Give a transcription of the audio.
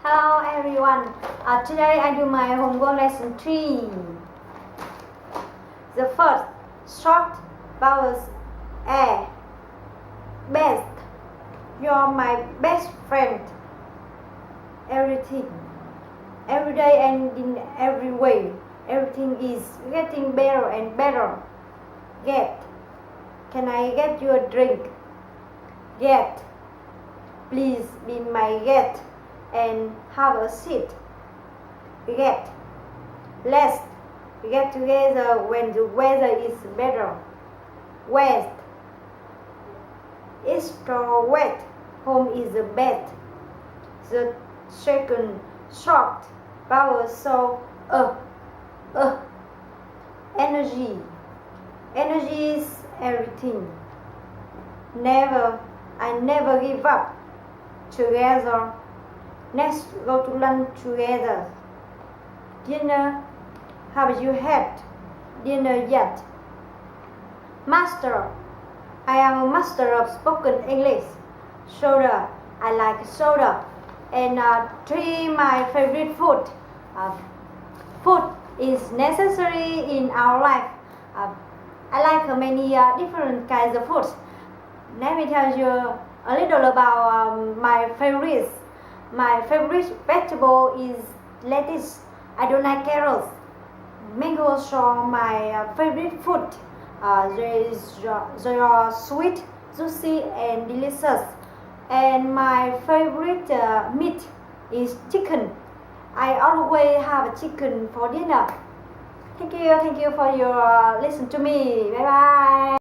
Hello everyone. Today I do my homework lesson 3. The first, short vowels A. Best. You're my best friend. Everything. Every day and in every way. Everything is getting better and better. Get. Can I get you a drink? Get. Please be my guest and have a seat. Get. Let's get together when the weather is better. West. It's so wet. Home is the bed. The second short vowel so energy. Energy is everything. Never. I never give up. Together. Let's go to lunch together. Dinner. Have you had dinner yet? Master. I am a master of spoken English. Soda. I like soda. And 3. My favorite food. Food is necessary in our life. I like many different kinds of foods. Let me tell you a little about my favorites. My favorite vegetable is lettuce. I don't like carrots. Mangoes are my favorite food. They are sweet, juicy, and delicious. And my favorite meat is chicken. I always have chicken for dinner. Thank you for your listen to me. Bye bye.